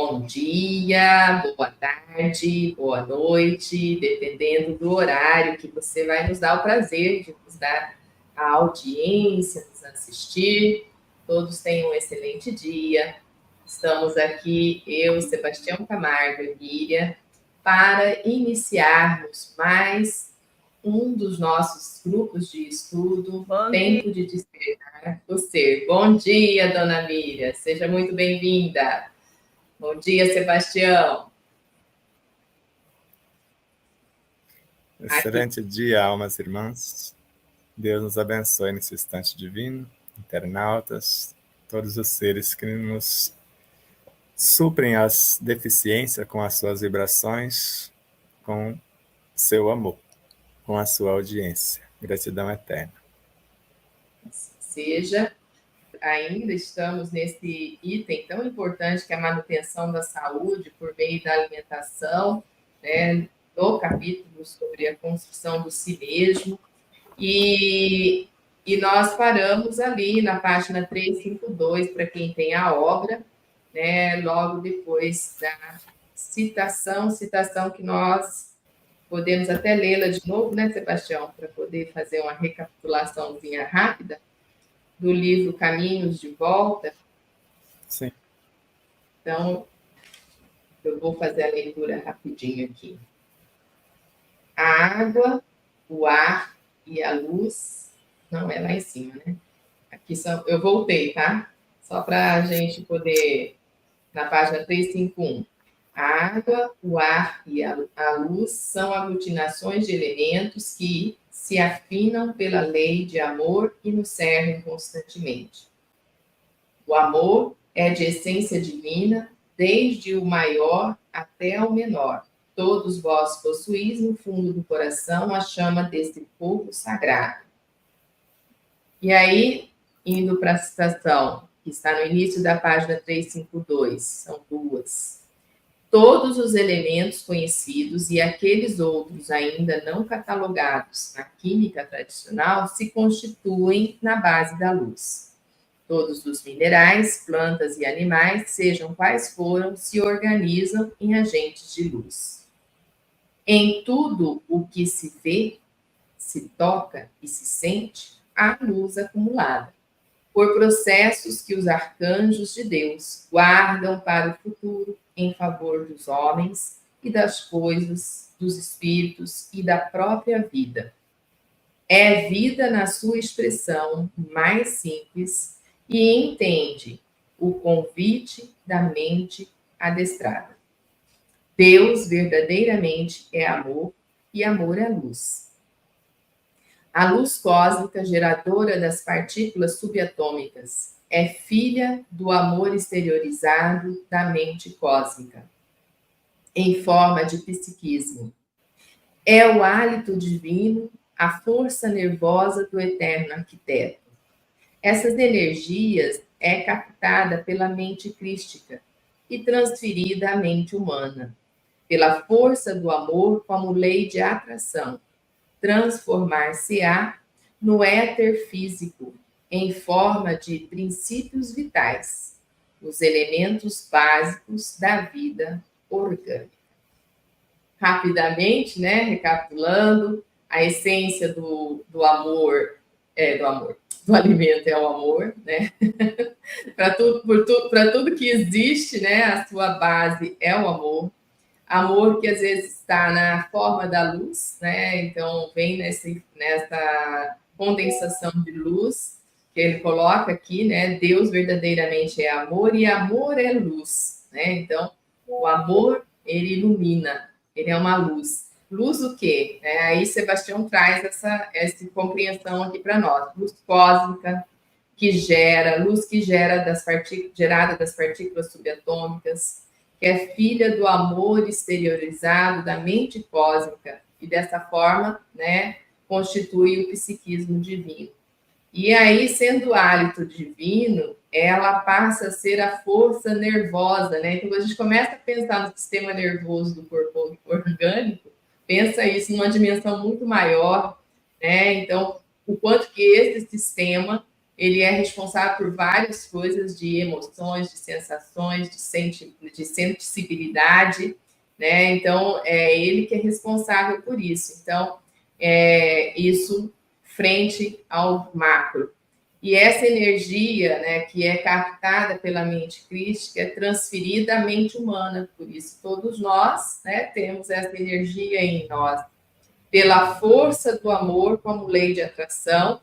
Bom dia, boa tarde, boa noite, dependendo do horário que você vai nos dar o prazer de nos dar a audiência, nos assistir. Todos tenham um excelente dia. Estamos aqui, eu, Sebastião Camargo e Miriam, para iniciarmos mais um dos nossos grupos de estudo, Tempo de Despertar o Ser. Bom dia, dona Miriam, seja muito bem-vinda. Bom dia, Sebastião. Excelente dia, almas irmãs. Deus nos abençoe nesse instante divino, internautas, todos os seres que nos suprem as deficiências com as suas vibrações, com seu amor, com a sua audiência. Gratidão eterna. Seja, ainda estamos nesse item tão importante que é a manutenção da saúde por meio da alimentação, né, do capítulo sobre a construção do si mesmo, e nós paramos ali na página 352, para quem tem a obra, né, logo depois da citação que nós podemos até lê-la de novo, né, Sebastião, para poder fazer uma recapitulaçãozinha rápida do livro Caminhos de Volta. Sim. Então, eu vou fazer a leitura rapidinho aqui. A água, o ar e a luz... Não, é lá em cima, né? Aqui são... Eu voltei, tá? Só para a gente poder... Na página 351. A água, o ar e a luz são aglutinações de elementos que se afinam pela lei de amor e nos servem constantemente. O amor é de essência divina, desde o maior até o menor. Todos vós possuís no fundo do coração a chama deste fogo sagrado. E aí, indo para a citação, que está no início da página 352, são duas. Todos os elementos conhecidos e aqueles outros ainda não catalogados na química tradicional se constituem na base da luz. Todos os minerais, plantas e animais, sejam quais foram, se organizam em agentes de luz. Em tudo o que se vê, se toca e se sente, há luz acumulada, por processos que os arcanjos de Deus guardam para o futuro em favor dos homens e das coisas, dos espíritos e da própria vida. É vida na sua expressão mais simples e entende o convite da mente adestrada. Deus verdadeiramente é amor e amor é luz. A luz cósmica, geradora das partículas subatômicas, é filha do amor exteriorizado da mente cósmica, em forma de psiquismo. É o hálito divino, a força nervosa do eterno arquiteto. Essas energias é captada pela mente crística e transferida à mente humana, pela força do amor como lei de atração. Transformar-se-á no éter físico, em forma de princípios vitais, os elementos básicos da vida orgânica. Rapidamente, né, recapitulando, a essência do amor, do alimento é o amor, né? Para tudo que existe, né, a sua base é o amor. Amor que às vezes está na forma da luz, né? Então vem nessa condensação de luz que ele coloca aqui, né? Deus verdadeiramente é amor e amor é luz, né? Então o amor ele ilumina, ele é uma luz. Luz o quê? Aí Sebastião traz essa compreensão aqui para nós. Luz cósmica que gera, luz que gera gerada das partículas subatômicas, que é filha do amor exteriorizado da mente cósmica, e dessa forma, né, constitui o psiquismo divino. E aí, sendo o hálito divino, ela passa a ser a força nervosa, né? Então, quando a gente começa a pensar no sistema nervoso do corpo orgânico, pensa isso numa dimensão muito maior, né? Então, o quanto que esse sistema ele é responsável por várias coisas de emoções, de sensações, de sensibilidade, né? Então, é ele que é responsável por isso. Então, isso frente ao macro. E essa energia, né, que é captada pela mente crística é transferida à mente humana. Por isso, todos nós, né, temos essa energia em nós. Pela força do amor como lei de atração,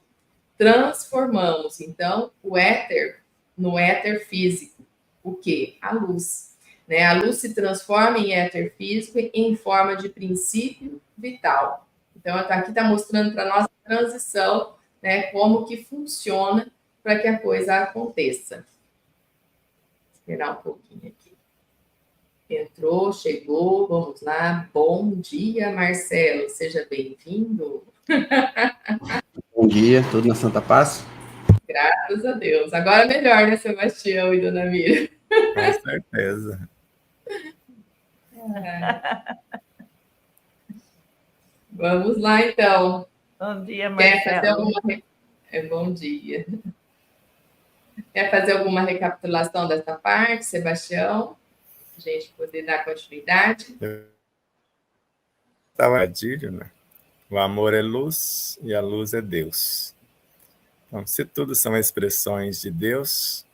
transformamos, então, o éter no éter físico. O quê? A luz. Né? A luz se transforma em éter físico em forma de princípio vital. Então, aqui está mostrando para nós a transição, né, como que funciona para que a coisa aconteça. Vou esperar um pouquinho aqui. Entrou, chegou, vamos lá. Bom dia, Marcelo, seja bem-vindo. Bom dia, tudo na Santa Paz? Graças a Deus. Agora melhor, né, Sebastião e Dona Miriam? Com certeza. Vamos lá, então. Bom dia, Marcelo. Quer fazer alguma... Bom dia. Quer fazer alguma recapitulação dessa parte, Sebastião? A gente poder dar continuidade? Trocadilho, né? O amor é luz e a luz é Deus. Então, se tudo são expressões de Deus,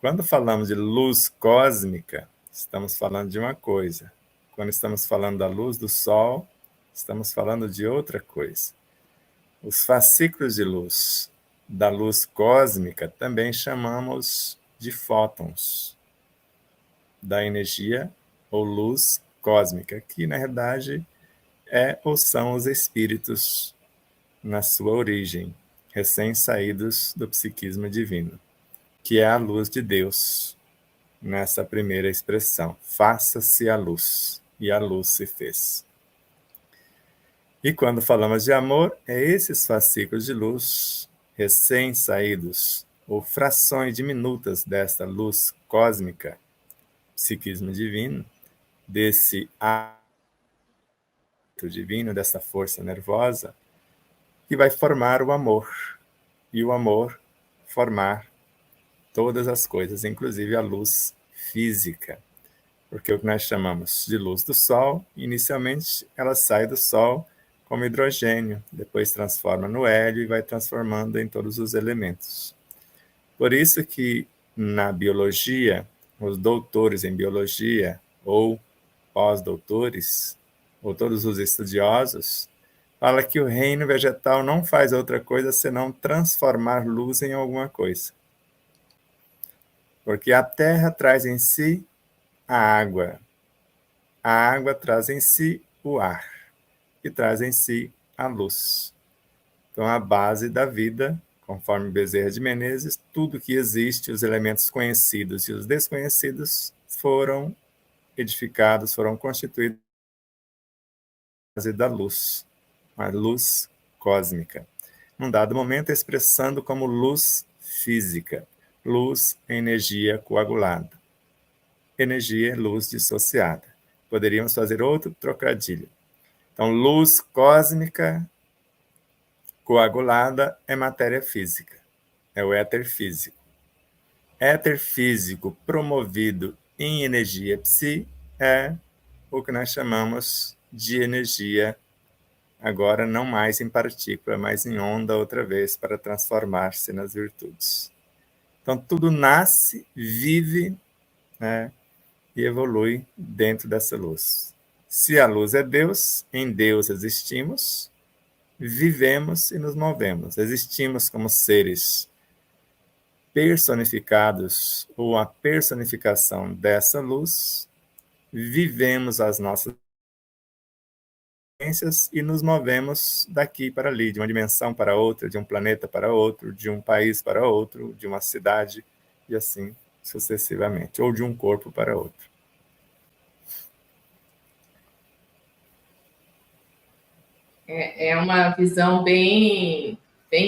quando falamos de luz cósmica, estamos falando de uma coisa. Quando estamos falando da luz do Sol, estamos falando de outra coisa. Os fascículos de luz da luz cósmica também chamamos de fótons da energia ou luz cósmica, que na verdade é ou são os espíritos na sua origem, recém-saídos do psiquismo divino, que é a luz de Deus, nessa primeira expressão, faça-se a luz, e a luz se fez. E quando falamos de amor, é esses fascículos de luz, recém-saídos, ou frações diminutas desta luz cósmica, psiquismo divino, desse ato divino, dessa força nervosa, que vai formar o amor, e o amor formar todas as coisas, inclusive a luz física, porque o que nós chamamos de luz do Sol, inicialmente ela sai do Sol como hidrogênio, depois transforma no hélio e vai transformando em todos os elementos. Por isso que na biologia, os doutores em biologia, ou pós-doutores, ou todos os estudiosos, fala que o reino vegetal não faz outra coisa senão transformar luz em alguma coisa. Porque a terra traz em si a água traz em si o ar, e traz em si a luz. Então, a base da vida, conforme Bezerra de Menezes, tudo que existe, os elementos conhecidos e os desconhecidos, foram edificados, foram constituídos na base da luz, a luz cósmica. Num dado momento, expressando como luz física, luz é energia coagulada, energia é luz dissociada. Poderíamos fazer outro trocadilho. Então, luz cósmica coagulada é matéria física, é o éter físico. Éter físico promovido em energia psi é o que nós chamamos de energia, agora não mais em partícula, mas em onda outra vez, para transformar-se nas virtudes. Então, tudo nasce, vive, né, e evolui dentro dessa luz. Se a luz é Deus, em Deus existimos, vivemos e nos movemos. Existimos como seres personificados, ou a personificação dessa luz, vivemos as nossas experiências e nos movemos daqui para ali, de uma dimensão para outra, de um planeta para outro, de um país para outro, de uma cidade, e assim sucessivamente, ou de um corpo para outro. É uma visão bem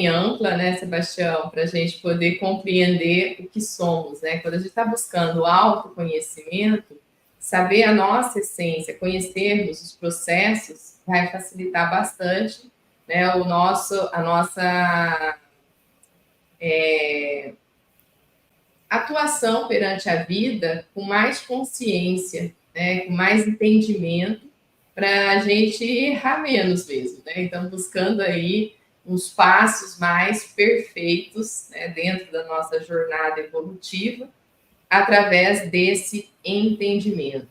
ampla, né, Sebastião, para a gente poder compreender o que somos, né? Quando a gente está buscando autoconhecimento, saber a nossa essência, conhecermos os processos, vai facilitar bastante, né, a nossa atuação perante a vida com mais consciência, né, com mais entendimento, para a gente errar menos mesmo, né? Então, buscando aí uns passos mais perfeitos, né, dentro da nossa jornada evolutiva, através desse entendimento.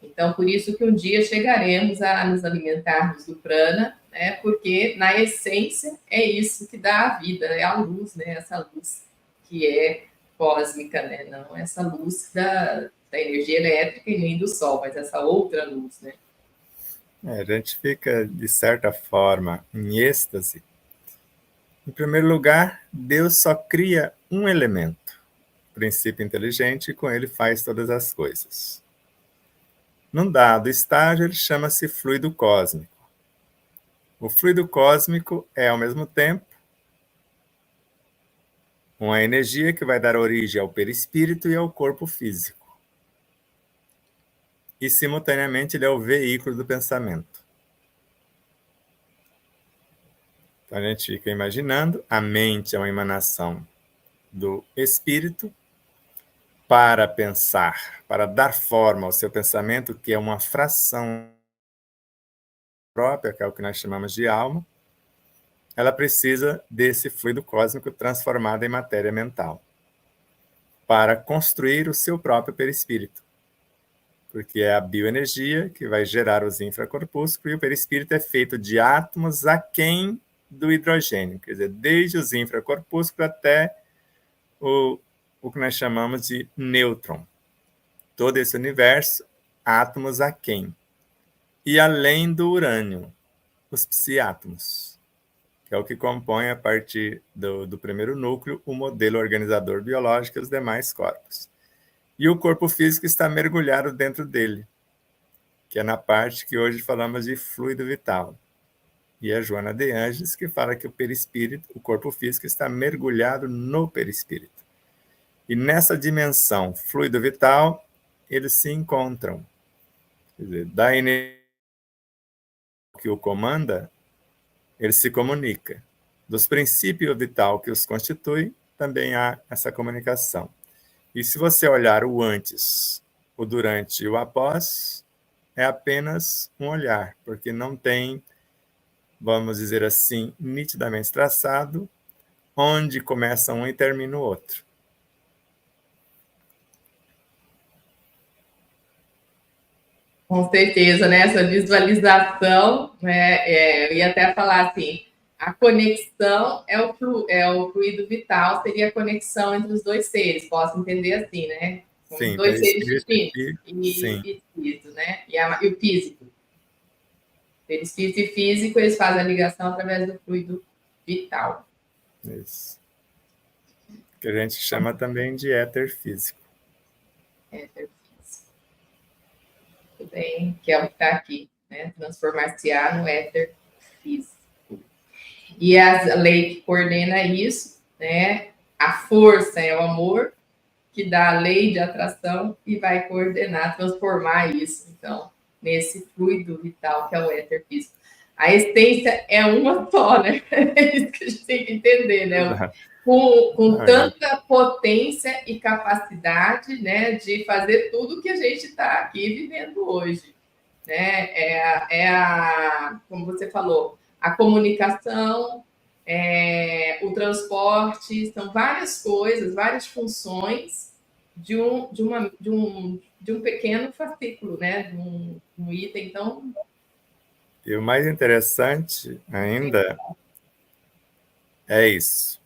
Então, por isso que um dia chegaremos a nos alimentarmos do prana, né, porque, na essência, é isso que dá a vida, é a luz, né, essa luz que é cósmica, né, não essa luz da energia elétrica e nem do sol, mas essa outra luz, né. A gente fica, de certa forma, em êxtase. Em primeiro lugar, Deus só cria um elemento, princípio inteligente, e com ele faz todas as coisas. Num dado estágio, ele chama-se fluido cósmico. O fluido cósmico é, ao mesmo tempo, uma energia que vai dar origem ao perispírito e ao corpo físico. E, simultaneamente, ele é o veículo do pensamento. Então, a gente fica imaginando, a mente é uma emanação do espírito para pensar, para dar forma ao seu pensamento, que é uma fração própria, que é o que nós chamamos de alma. Ela precisa desse fluido cósmico transformado em matéria mental para construir o seu próprio perispírito, porque é a bioenergia que vai gerar os infracorpúsculos, e o perispírito é feito de átomos aquém do hidrogênio, quer dizer, desde os infracorpúsculos até o que nós chamamos de nêutron. Todo esse universo, átomos aquém. E além do urânio, os psiátomos, que é o que compõe, a partir do primeiro núcleo, o modelo organizador biológico e os demais corpos. E o corpo físico está mergulhado dentro dele, que é na parte que hoje falamos de fluido vital. E é Joana de Ângeles que fala que o perispírito, o corpo físico, está mergulhado no perispírito. E nessa dimensão fluido vital, eles se encontram. Quer dizer, da energia que o comanda, ele se comunica. Dos princípios vital que os constitui, também há essa comunicação. E se você olhar o antes, o durante e o após, é apenas um olhar, porque não tem, vamos dizer assim, nitidamente traçado, onde começa um e termina o outro. Com certeza, né? Essa visualização, né? Eu ia até falar assim, a conexão é o fluido vital, seria a conexão entre os dois seres, posso entender assim, né? São Sim, dois seres perispírito distintos, sim. e espírito, né? E o físico. Perispírito e físico, eles fazem a ligação através do fluido vital. Isso. Que a gente chama também de éter físico. Éter físico. Tudo bem, que é o que está aqui, né? Transformar-se-á no éter físico. E a lei que coordena isso, né? A força é o amor, que dá a lei de atração e vai coordenar, transformar isso, então, nesse fluido vital que é o éter físico. A essência é uma só, né? É isso que a gente tem que entender, né? Com tanta potência e capacidade, né, de fazer tudo que a gente está aqui vivendo hoje, né? Como você falou, a comunicação, o transporte, são várias coisas, várias funções de um pequeno fascículo, né? De um item tão. E o mais interessante ainda é isso.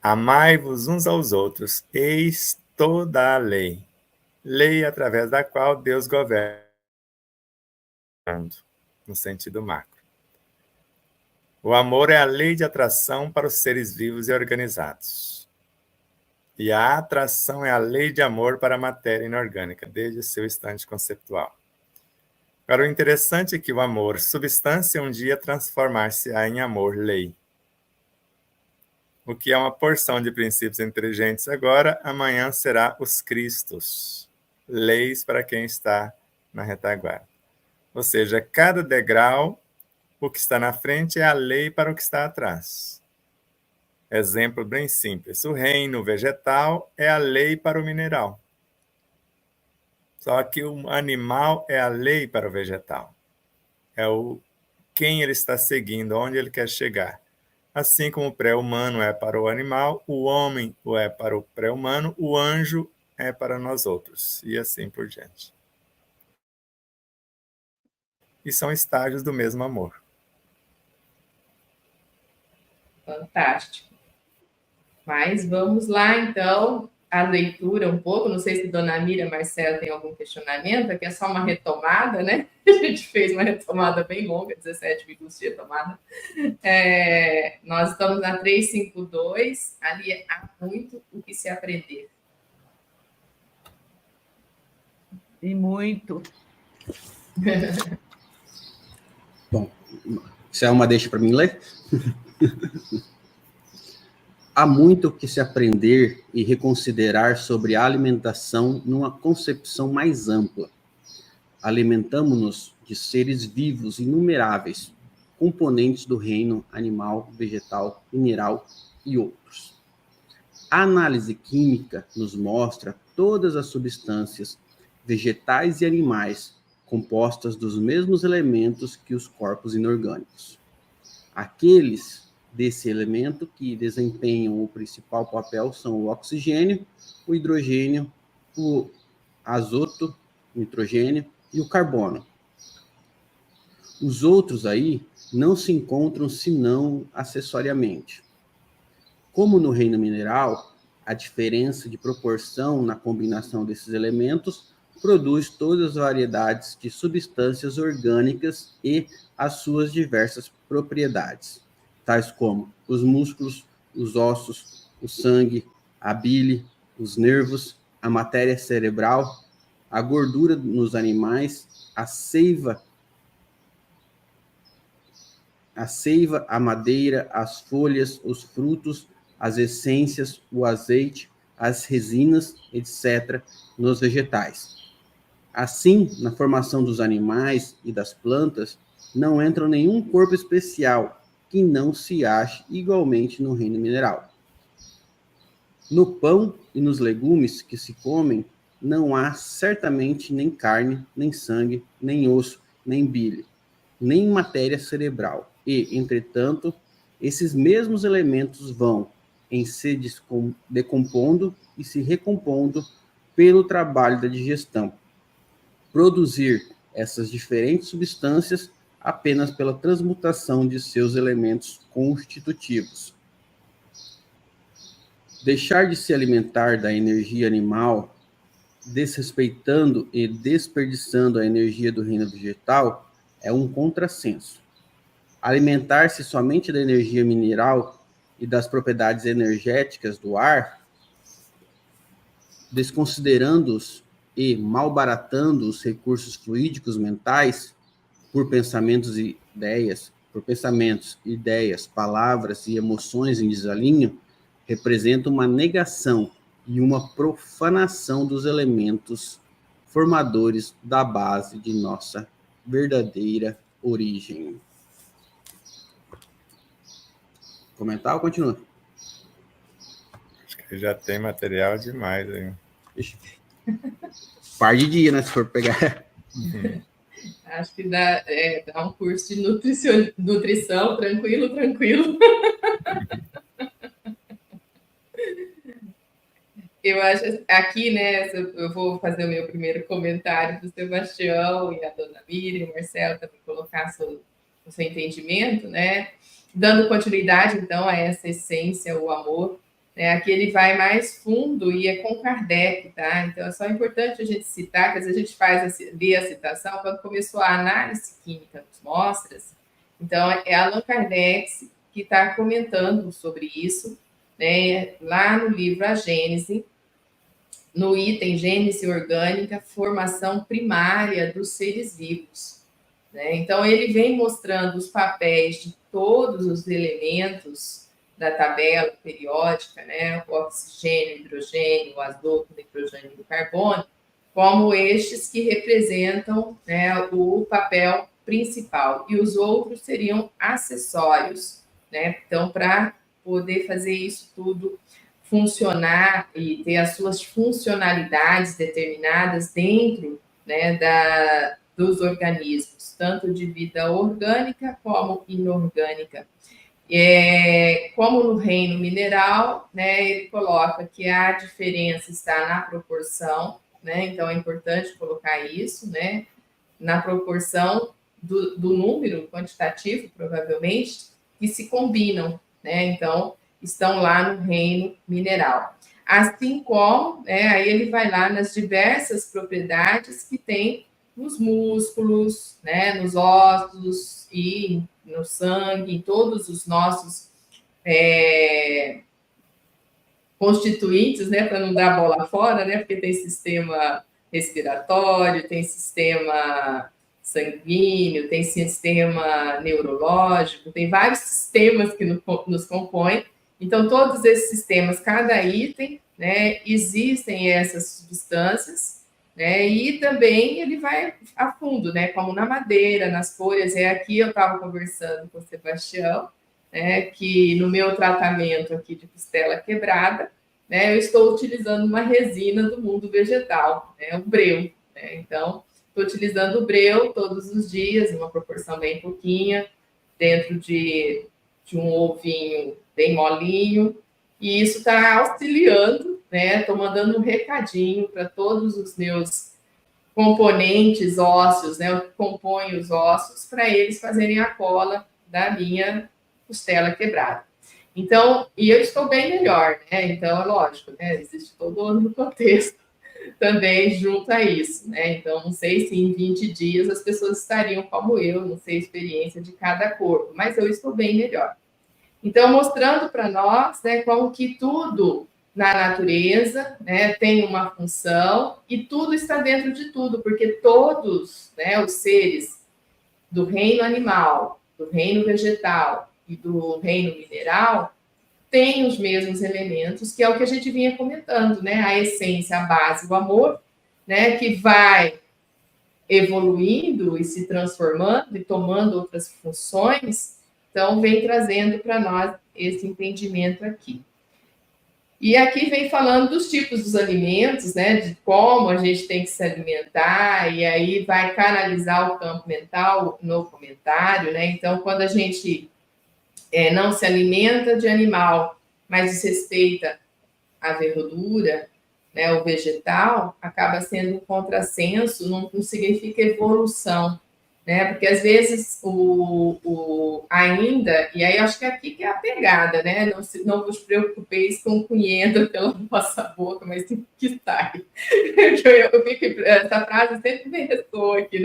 Amai-vos uns aos outros, eis toda a lei. Lei através da qual Deus governa, no sentido macro. O amor é a lei de atração para os seres vivos e organizados. E a atração é a lei de amor para a matéria inorgânica, desde o seu instante conceptual. Agora, o interessante é que o amor, substância, um dia transformar-se-á em amor-lei. O que é uma porção de princípios inteligentes agora, amanhã será os Cristos, leis para quem está na retaguarda. Ou seja, cada degrau, o que está na frente é a lei para o que está atrás. Exemplo bem simples. O reino vegetal é a lei para o mineral. Só que o animal é a lei para o vegetal. É quem ele está seguindo, onde ele quer chegar. Assim como o pré-humano é para o animal, o homem é para o pré-humano, o anjo é para nós outros, e assim por diante. E são estágios do mesmo amor. Fantástico. Mas vamos lá, então, a leitura um pouco. Não sei se Dona Miriam, Marcelo tem algum questionamento, aqui é só uma retomada, né? A gente fez uma retomada bem longa, 17 minutos de retomada. Nós estamos na 352, ali há muito o que se aprender. E muito. Bom, isso é uma deixa para mim ler? Há muito que se aprender e reconsiderar sobre a alimentação numa concepção mais ampla. Alimentamos-nos de seres vivos inumeráveis, componentes do reino animal, vegetal, mineral e outros. A análise química nos mostra todas as substâncias, vegetais e animais, compostas dos mesmos elementos que os corpos inorgânicos. Aqueles desse elemento que desempenham o principal papel são o oxigênio, o hidrogênio, o azoto, o nitrogênio e o carbono. Os outros aí não se encontram senão acessoriamente. Como no reino mineral, a diferença de proporção na combinação desses elementos produz todas as variedades de substâncias orgânicas e as suas diversas propriedades, tais como os músculos, os ossos, o sangue, a bile, os nervos, a matéria cerebral, a gordura nos animais, a seiva, a madeira, as folhas, os frutos, as essências, o azeite, as resinas, etc., nos vegetais. Assim, na formação dos animais e das plantas, não entra nenhum corpo especial que não se ache igualmente no reino mineral. No pão e nos legumes que se comem, não há certamente nem carne, nem sangue, nem osso, nem bile, nem matéria cerebral. E, entretanto, esses mesmos elementos vão em se decompondo e se recompondo pelo trabalho da digestão, produzir essas diferentes substâncias apenas pela transmutação de seus elementos constitutivos. Deixar de se alimentar da energia animal, desrespeitando e desperdiçando a energia do reino vegetal, é um contrassenso. Alimentar-se somente da energia mineral e das propriedades energéticas do ar, desconsiderando-os e malbaratando os recursos fluídicos mentais por pensamentos, ideias, palavras e emoções em desalinho, representa uma negação e uma profanação dos elementos formadores da base de nossa verdadeira origem. Comentar ou continua? Acho que já tem material demais aí. Par de dia, né? Se for pegar. Acho que dá um curso de nutrição, tranquilo. Eu acho, aqui, né, eu vou fazer o meu primeiro comentário do Sebastião e a Dona Miriam, o Marcelo também colocar o seu entendimento, né, dando continuidade, então, a essa essência, o amor, né, aqui ele vai mais fundo e é com Kardec, tá? Então, é só importante a gente citar, que às vezes a gente lê a citação, quando começou a análise química dos mostras, então, é Allan Kardec que está comentando sobre isso, né, lá no livro A Gênese, no item Gênese Orgânica, formação primária dos seres vivos. Né? Então, ele vem mostrando os papéis de todos os elementos da tabela periódica, né? O oxigênio, o hidrogênio, o azoto, o nitrogênio e o carbono, como estes que representam, né, o papel principal. E os outros seriam acessórios, né? Então, para poder fazer isso tudo funcionar e ter as suas funcionalidades determinadas dentro, né, dos organismos, tanto de vida orgânica como inorgânica. Como no reino mineral, né, ele coloca que a diferença está na proporção, né, então é importante colocar isso, né, na proporção do número quantitativo, provavelmente, que se combinam, né, então estão lá no reino mineral. Assim como, né, aí ele vai lá nas diversas propriedades que tem nos músculos, né, nos ossos e no sangue, em todos os nossos constituintes, né, para não dar bola fora, né, porque tem sistema respiratório, tem sistema sanguíneo, tem sistema neurológico, tem vários sistemas que nos compõem. Então, todos esses sistemas, cada item, né, existem essas substâncias, né, e também ele vai a fundo, né, como na madeira, nas folhas. Aqui eu estava conversando com o Sebastião, né, que no meu tratamento aqui de costela quebrada, né, eu estou utilizando uma resina do mundo vegetal, né, o breu. Né, então, estou utilizando o breu todos os dias, em uma proporção bem pouquinha, dentro de um ovinho bem molinho, e isso está auxiliando, né? Estou mandando um recadinho para todos os meus componentes ósseos, né? O que compõe os ossos, para eles fazerem a cola da minha costela quebrada. Então, e eu estou bem melhor, né? Então, é lógico, né? Existe todo outro contexto também junto a isso, né? Então, não sei se em 20 dias as pessoas estariam como eu, não sei a experiência de cada corpo, mas eu estou bem melhor. Então, mostrando para nós, né, como que tudo na natureza, né, tem uma função e tudo está dentro de tudo, porque todos, né, os seres do reino animal, do reino vegetal e do reino mineral têm os mesmos elementos, que é o que a gente vinha comentando, né, a essência, a base, o amor, né, que vai evoluindo e se transformando e tomando outras funções. Então, vem trazendo para nós esse entendimento aqui. E aqui vem falando dos tipos dos alimentos, né, de como a gente tem que se alimentar, e aí vai canalizar o campo mental no comentário, né? Então, quando a gente não se alimenta de animal, mas desrespeita a verdura, né, o vegetal, acaba sendo um contrassenso, não significa evolução, né? Porque às vezes ainda, e aí acho que aqui que é a pegada, né? Não vos preocupeis com o que entra pela vossa boca, mas sim que sai. Eu vi que essa frase sempre me ressoa aqui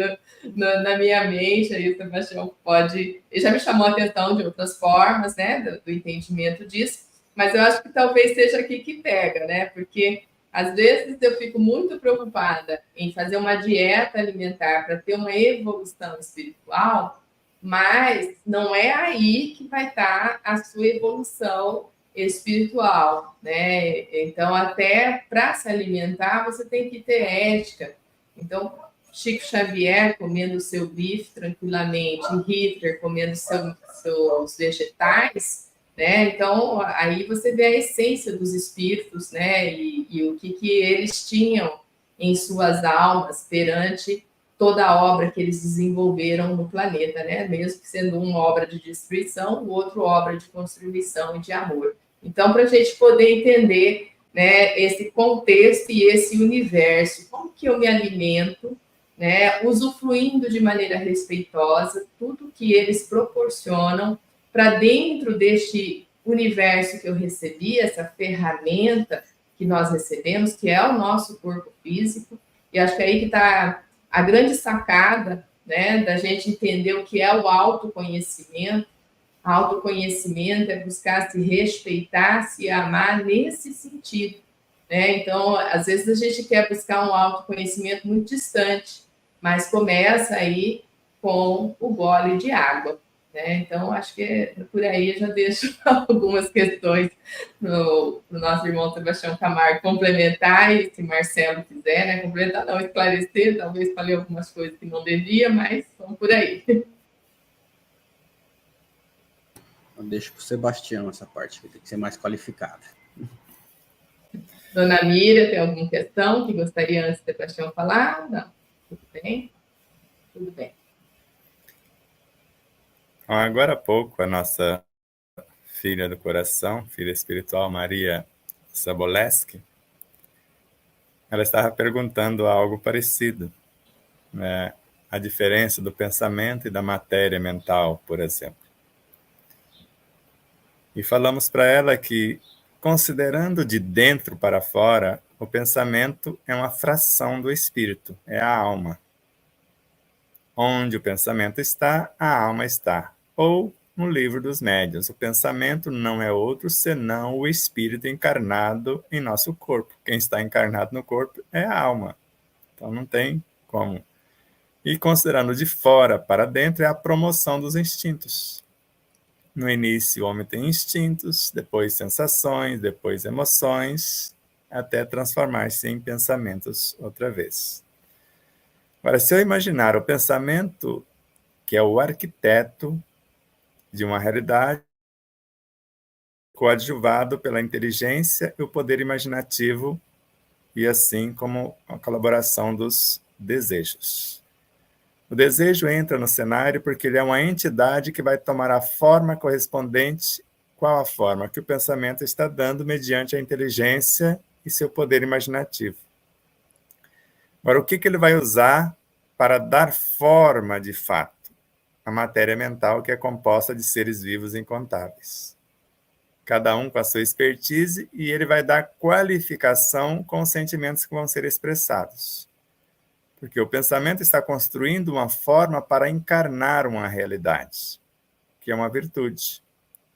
na minha mente, aí o Sebastião pode. Ele já me chamou a atenção de outras formas, né? Do entendimento disso, mas eu acho que talvez seja aqui que pega, né? Porque às vezes eu fico muito preocupada em fazer uma dieta alimentar para ter uma evolução espiritual, mas não é aí que vai estar a sua evolução espiritual, né? Então, até para se alimentar, você tem que ter ética. Então, Chico Xavier comendo o seu bife tranquilamente, Hitler comendo seus vegetais, né? Então, aí você vê a essência dos espíritos, né? E o que eles tinham em suas almas perante toda a obra que eles desenvolveram no planeta, né? Mesmo que sendo uma obra de destruição, o outro obra de construção e de amor. Então, para a gente poder entender, né, esse contexto e esse universo, como que eu me alimento, né? Usufruindo de maneira respeitosa tudo que eles proporcionam para dentro deste universo que eu recebi, essa ferramenta que nós recebemos, que é o nosso corpo físico, e acho que é aí que está a grande sacada, né, da gente entender o que é o autoconhecimento. Autoconhecimento é buscar se respeitar, se amar nesse sentido, né? Então, às vezes a gente quer buscar um autoconhecimento muito distante, mas começa aí com o gole de água. Né? Então, acho que por aí eu já deixo algumas questões para o nosso irmão Sebastião Camargo complementar, e se Marcelo quiser, né? Complementar, não, esclarecer, talvez falei algumas coisas que não devia, mas vamos por aí. Eu deixo para o Sebastião essa parte, que tem que ser mais qualificada. Dona Mira, tem alguma questão que gostaria antes do Sebastião falar? Não. Tudo bem? Tudo bem. Agora há pouco, a nossa filha do coração, filha espiritual, Maria Saboleski, ela estava perguntando algo parecido, né? A diferença do pensamento e da matéria mental, por exemplo. E falamos para ela que, considerando de dentro para fora, o pensamento é uma fração do espírito, é a alma. Onde o pensamento está, a alma está. Ou, no livro dos médiuns, o pensamento não é outro senão o espírito encarnado em nosso corpo. Quem está encarnado no corpo é a alma. Então não tem como. E considerando de fora para dentro, é a promoção dos instintos. No início, o homem tem instintos, depois sensações, depois emoções, até transformar-se em pensamentos outra vez. Agora, se eu imaginar o pensamento, que é o arquiteto de uma realidade, coadjuvado pela inteligência e o poder imaginativo, e assim como a colaboração dos desejos. O desejo entra no cenário porque ele é uma entidade que vai tomar a forma correspondente. Qual a forma? Que o pensamento está dando mediante a inteligência e seu poder imaginativo. Agora, o que ele vai usar para dar forma de fato? A matéria mental, que é composta de seres vivos incontáveis. Cada um com a sua expertise, e ele vai dar qualificação com os sentimentos que vão ser expressados. Porque o pensamento está construindo uma forma para encarnar uma realidade, que é uma virtude,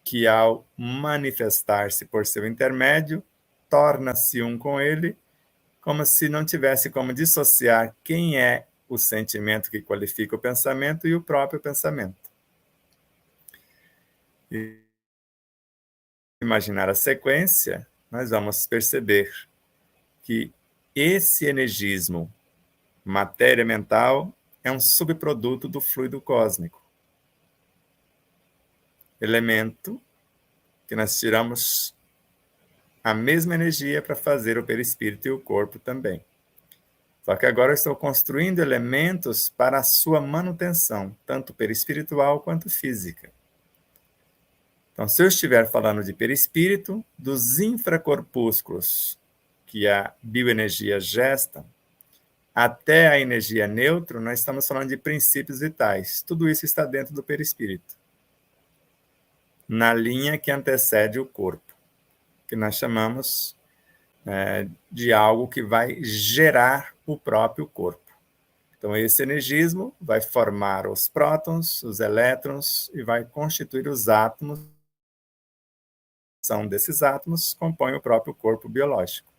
que ao manifestar-se por seu intermédio, torna-se um com ele, como se não tivesse como dissociar quem é o sentimento que qualifica o pensamento e o próprio pensamento. E imaginar a sequência, nós vamos perceber que esse energismo, matéria mental, é um subproduto do fluido cósmico. Elemento que nós tiramos a mesma energia para fazer o perispírito e o corpo também. Só que agora eu estou construindo elementos para a sua manutenção, tanto perispiritual quanto física. Então, se eu estiver falando de perispírito, dos infracorpúsculos que a bioenergia gesta, até a energia nêutron, nós estamos falando de princípios vitais. Tudo isso está dentro do perispírito, na linha que antecede o corpo, que nós chamamos de algo que vai gerar o próprio corpo. Então, esse energismo vai formar os prótons, os elétrons, e vai constituir os átomos. São desses átomos compõem o próprio corpo biológico.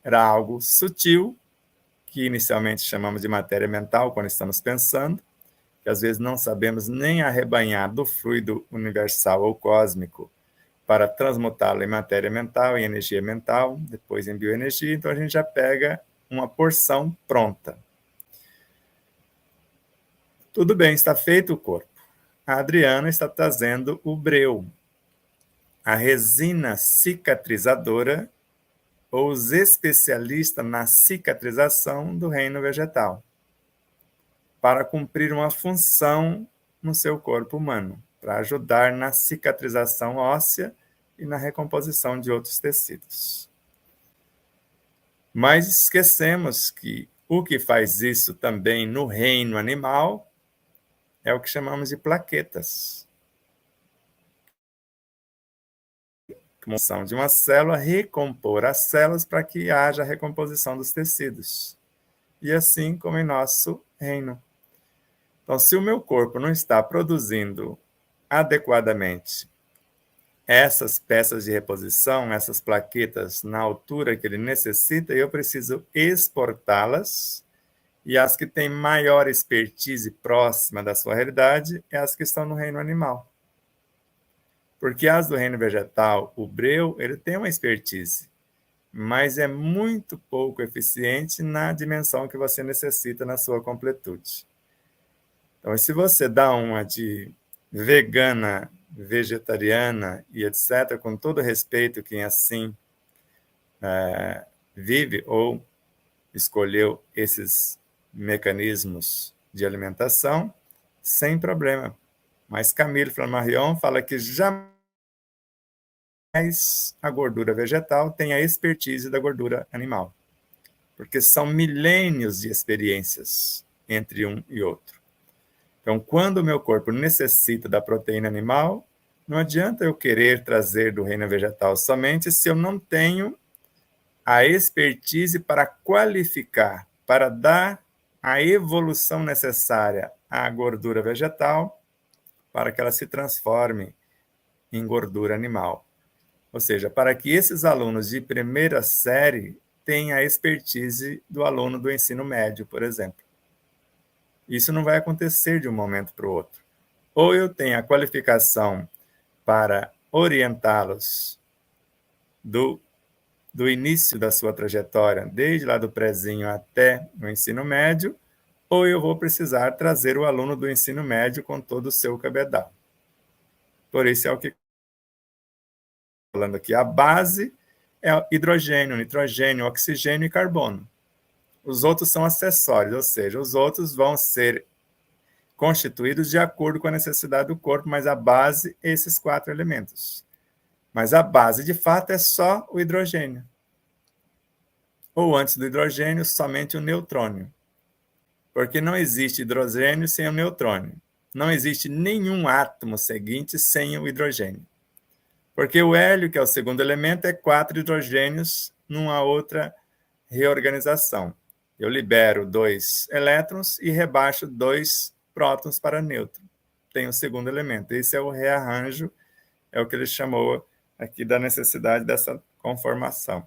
Era algo sutil, que inicialmente chamamos de matéria mental quando estamos pensando, que às vezes não sabemos nem arrebanhar do fluido universal ou cósmico para transmutá-lo em matéria mental, em energia mental, depois em bioenergia, então a gente já pega uma porção pronta. Tudo bem, está feito o corpo. A Adriana está trazendo o breu, a resina cicatrizadora, ou os especialistas na cicatrização do reino vegetal, para cumprir uma função no seu corpo humano, para ajudar na cicatrização óssea e na recomposição de outros tecidos. Mas esquecemos que o que faz isso também no reino animal é o que chamamos de plaquetas. Função de uma célula recompor as células para que haja a recomposição dos tecidos. E assim como em nosso reino. Então, se o meu corpo não está produzindo adequadamente essas peças de reposição, essas plaquetas na altura que ele necessita, eu preciso exportá-las, e as que têm maior expertise próxima da sua realidade é as que estão no reino animal. Porque as do reino vegetal, o breu, ele tem uma expertise, mas é muito pouco eficiente na dimensão que você necessita na sua completude. Então, se você dá uma de vegana vegetariana e etc., com todo respeito quem assim vive ou escolheu esses mecanismos de alimentação, sem problema. Mas Camille Flammarion fala que jamais a gordura vegetal tem a expertise da gordura animal, porque são milênios de experiências entre um e outro. Então, quando o meu corpo necessita da proteína animal, não adianta eu querer trazer do reino vegetal somente se eu não tenho a expertise para qualificar, para dar a evolução necessária à gordura vegetal para que ela se transforme em gordura animal. Ou seja, para que esses alunos de primeira série tenham a expertise do aluno do ensino médio, por exemplo. Isso não vai acontecer de um momento para o outro. Ou eu tenho a qualificação para orientá-los do início da sua trajetória, desde lá do prezinho até o ensino médio, ou eu vou precisar trazer o aluno do ensino médio com todo o seu cabedal. Por isso é o que falando aqui, a base é hidrogênio, nitrogênio, oxigênio e carbono. Os outros são acessórios, ou seja, os outros vão ser constituídos de acordo com a necessidade do corpo, mas a base é esses 4 elementos. Mas a base, de fato, é só o hidrogênio. Ou antes do hidrogênio, somente o neutrônio. Porque não existe hidrogênio sem o neutrônio. Não existe nenhum átomo seguinte sem o hidrogênio. Porque o hélio, que é o segundo elemento, é 4 hidrogênios numa outra reorganização. Eu libero 2 elétrons e rebaixo 2 prótons para nêutron. Tem o segundo elemento. Esse é o rearranjo, é o que ele chamou aqui da necessidade dessa conformação.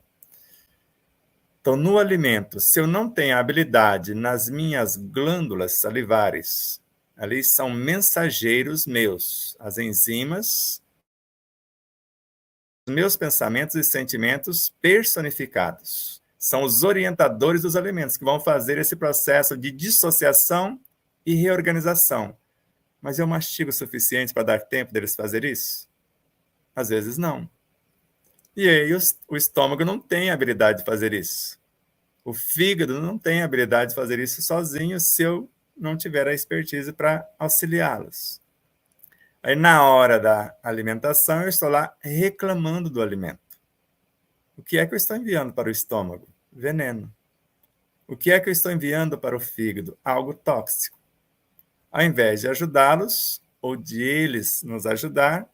Então, no alimento, se eu não tenho a habilidade nas minhas glândulas salivares, ali são mensageiros meus, as enzimas, os meus pensamentos e sentimentos personificados. São os orientadores dos alimentos que vão fazer esse processo de dissociação e reorganização. Mas eu mastigo o suficiente para dar tempo deles fazer isso? Às vezes não. E aí o estômago não tem a habilidade de fazer isso. O fígado não tem a habilidade de fazer isso sozinho se eu não tiver a expertise para auxiliá-los. Aí, na hora da alimentação, eu estou lá reclamando do alimento. O que é que eu estou enviando para o estômago? Veneno. O que é que eu estou enviando para o fígado? Algo tóxico. Ao invés de ajudá-los, ou de eles nos ajudar,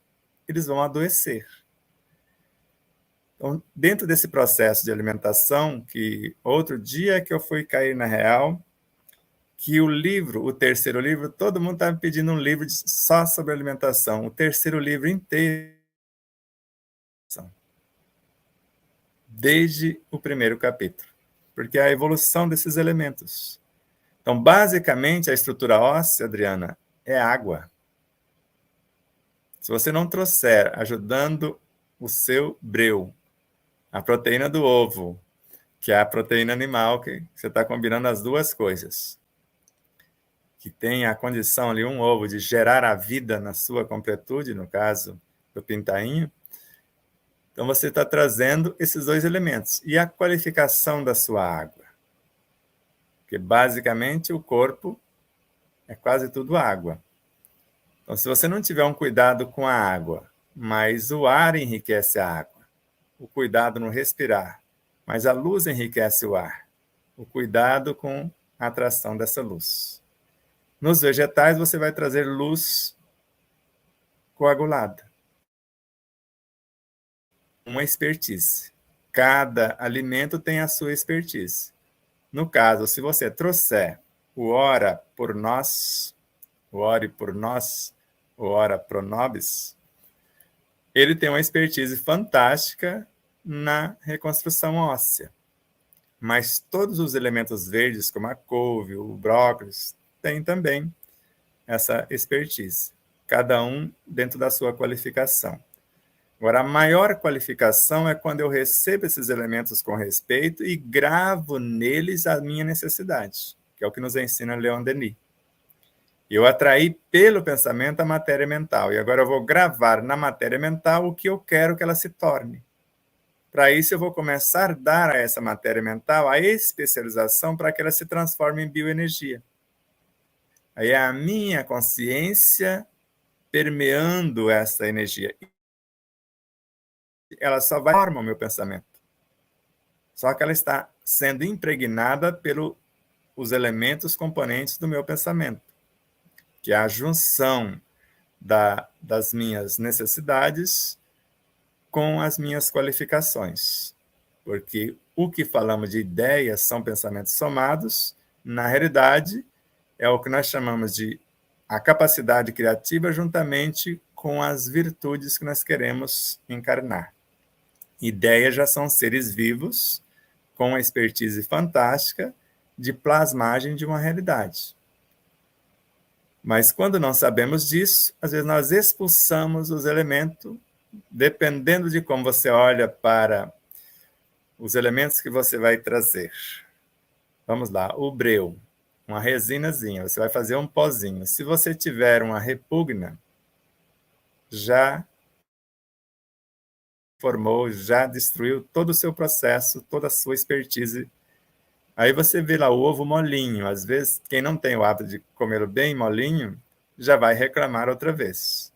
eles vão adoecer. Então, dentro desse processo de alimentação, que outro dia que eu fui cair na real, que o livro, o terceiro livro, todo mundo estava pedindo um livro só sobre alimentação. O terceiro livro inteiro, desde o primeiro capítulo, porque é a evolução desses elementos. Então, basicamente, a estrutura óssea, Adriana, é água. Se você não trouxer, ajudando o seu breu, a proteína do ovo, que é a proteína animal, que você está combinando as duas coisas, que tem a condição ali, um ovo, de gerar a vida na sua completude, no caso do pintainho. Então, você está trazendo esses 2 elementos. E a qualificação da sua água? Porque, basicamente, o corpo é quase tudo água. Então, se você não tiver um cuidado com a água, mas o ar enriquece a água, o cuidado no respirar, mas a luz enriquece o ar, o cuidado com a atração dessa luz. Nos vegetais, você vai trazer luz coagulada. Uma expertise. Cada alimento tem a sua expertise. No caso, se você trouxer o ora por nós, o ore por nós, o ora pro nobis, ele tem uma expertise fantástica na reconstrução óssea. Mas todos os elementos verdes, como a couve, o brócolis, têm também essa expertise. Cada um dentro da sua qualificação. Agora, a maior qualificação é quando eu recebo esses elementos com respeito e gravo neles a minha necessidade, que é o que nos ensina Leon Denis. Eu atraí pelo pensamento a matéria mental, e agora eu vou gravar na matéria mental o que eu quero que ela se torne. Para isso, eu vou começar a dar a essa matéria mental a especialização para que ela se transforme em bioenergia. Aí é a minha consciência permeando essa energia. Ela só vai formar o meu pensamento. Só que ela está sendo impregnada pelos elementos componentes do meu pensamento, que é a junção das minhas necessidades com as minhas qualificações. Porque o que falamos de ideias são pensamentos somados, na realidade, é o que nós chamamos de a capacidade criativa juntamente com as virtudes que nós queremos encarnar. Ideias já são seres vivos com uma expertise fantástica de plasmagem de uma realidade. Mas quando não sabemos disso, às vezes nós expulsamos os elementos, dependendo de como você olha para os elementos que você vai trazer. Vamos lá, o breu, uma resinazinha, você vai fazer um pozinho. Se você tiver uma repugna, já formou, já destruiu todo o seu processo, toda a sua expertise. Aí você vê lá o ovo molinho. Às vezes, quem não tem o hábito de comer bem molinho, já vai reclamar outra vez.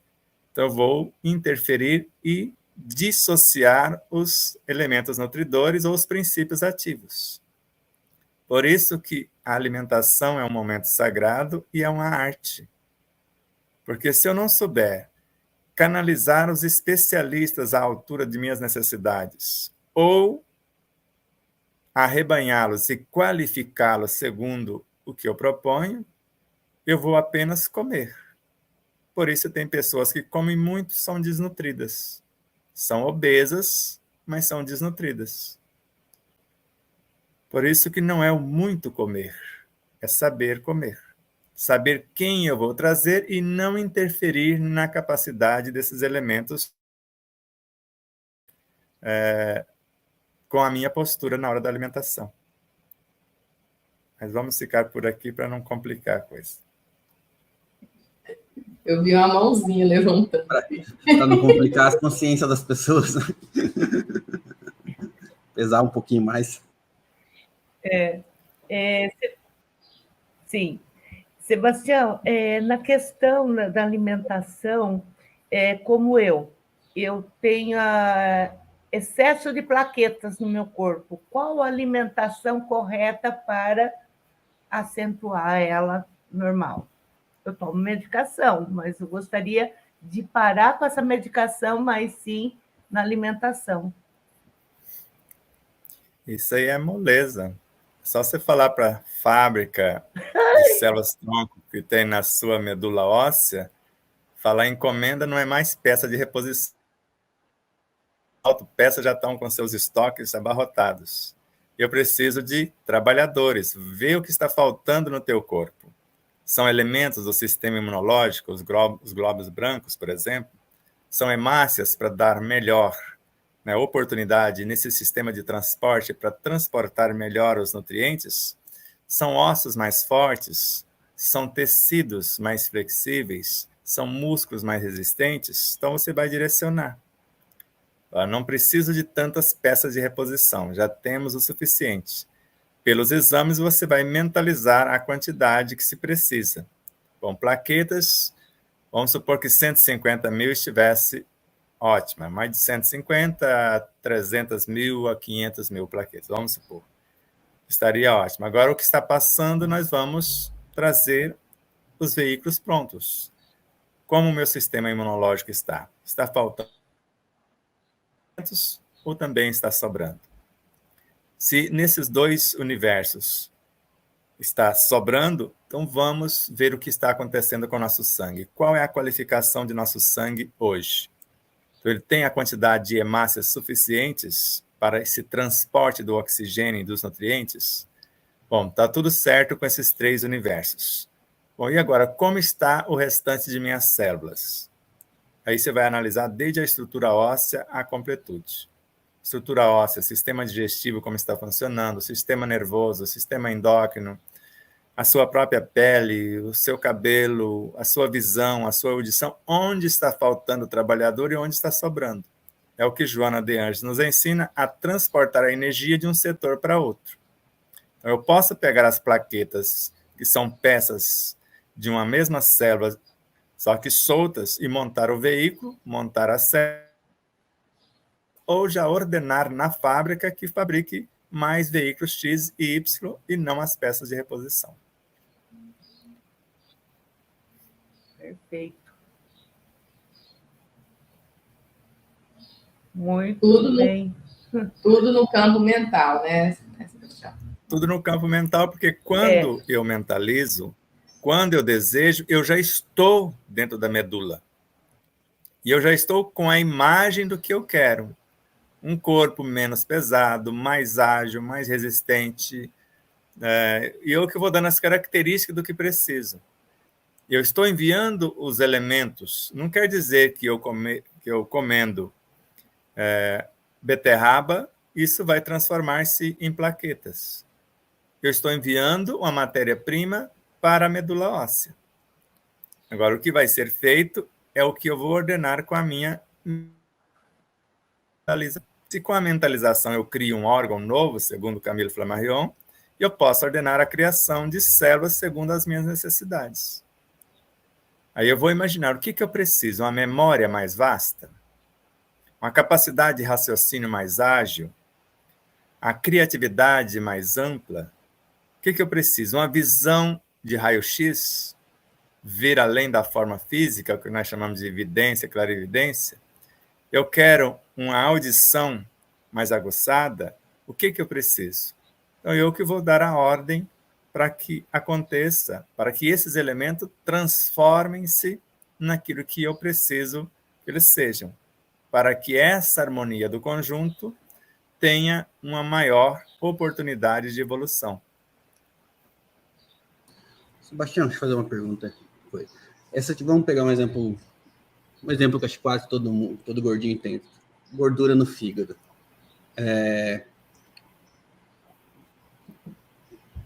Então, eu vou interferir e dissociar os elementos nutridores ou os princípios ativos. Por isso que a alimentação é um momento sagrado e é uma arte. Porque se eu não souber canalizar os especialistas à altura de minhas necessidades ou arrebanhá-los e qualificá-los segundo o que eu proponho, eu vou apenas comer. Por isso tem pessoas que comem muito, são desnutridas. São obesas, mas são desnutridas. Por isso que não é o muito comer, é saber comer. Saber quem eu vou trazer e não interferir na capacidade desses elementos com a minha postura na hora da alimentação. Mas vamos ficar por aqui para não complicar a coisa. Eu vi uma mãozinha levantando. Para não complicar a consciência das pessoas. Pesar um pouquinho mais. Sim. Sebastião, na questão da alimentação, como eu tenho excesso de plaquetas no meu corpo. Qual a alimentação correta para acentuar ela normal? Eu tomo medicação, mas eu gostaria de parar com essa medicação, mas sim na alimentação. Isso aí é moleza. Só você falar para a fábrica de células-tronco que tem na sua medula óssea, falar encomenda não é mais peça de reposição. Peças já estão com seus estoques abarrotados. Eu preciso de trabalhadores. Vê o que está faltando no teu corpo. São elementos do sistema imunológico, os glóbulos brancos, por exemplo. São hemácias para dar melhor oportunidade nesse sistema de transporte para transportar melhor os nutrientes. São ossos mais fortes, são tecidos mais flexíveis, são músculos mais resistentes. Então, você vai direcionar. Não preciso de tantas peças de reposição, já temos o suficiente. Pelos exames, você vai mentalizar a quantidade que se precisa. Bom, plaquetas, vamos supor que 150 mil estivesse ótima, mais de 150 a 300 mil a 500 mil plaquetas, vamos supor. Estaria ótimo. Agora, o que está passando, nós vamos trazer os veículos prontos. Como o meu sistema imunológico está? Está faltando ou também está sobrando? Se nesses dois universos está sobrando, então vamos ver o que está acontecendo com o nosso sangue. Qual é a qualificação de nosso sangue hoje? Então, ele tem a quantidade de hemácias suficientes para esse transporte do oxigênio e dos nutrientes? Bom, está tudo certo com esses três universos. Bom, e agora, como está o restante de minhas células? Aí você vai analisar desde a estrutura óssea à completude. Estrutura óssea, sistema digestivo, como está funcionando, sistema nervoso, sistema endócrino, a sua própria pele, o seu cabelo, a sua visão, a sua audição, onde está faltando o trabalhador e onde está sobrando. É o que Joana de Angelis nos ensina, a transportar a energia de um setor para outro. Então, eu posso pegar as plaquetas, que são peças de uma mesma célula, só que soltas, e montar o veículo, montar a célula, ou já ordenar na fábrica que fabrique mais veículos X e Y e não as peças de reposição. Perfeito. Muito Tudo bem. Tudo no campo mental, né, Sebastião? Tudo no campo mental, porque quando eu mentalizo, quando eu desejo, eu já estou dentro da medula. E eu já estou com a imagem do que eu quero. Um corpo menos pesado, mais ágil, mais resistente. E eu que vou dando as características do que preciso. Eu estou enviando os elementos. Não quer dizer que eu comendo beterraba, isso vai transformar-se em plaquetas. Eu estou enviando uma matéria-prima para a medula óssea. Agora, o que vai ser feito é o que eu vou ordenar com a minha mentalização. Se com a mentalização eu crio um órgão novo, segundo Camille Flammarion, eu posso ordenar a criação de células segundo as minhas necessidades. Aí eu vou imaginar o que eu preciso, uma memória mais vasta, uma capacidade de raciocínio mais ágil, a criatividade mais ampla. O que eu preciso? Uma visão de raio-x, ver além da forma física, o que nós chamamos de evidência, clarividência. Eu quero uma audição mais aguçada. O que eu preciso? Então, eu que vou dar a ordem para que aconteça, para que esses elementos transformem-se naquilo que eu preciso que eles sejam, para que essa harmonia do conjunto tenha uma maior oportunidade de evolução. Sebastião, deixa eu fazer uma pergunta. Vamos pegar um exemplo que acho que quase todo gordinho tem. Gordura no fígado.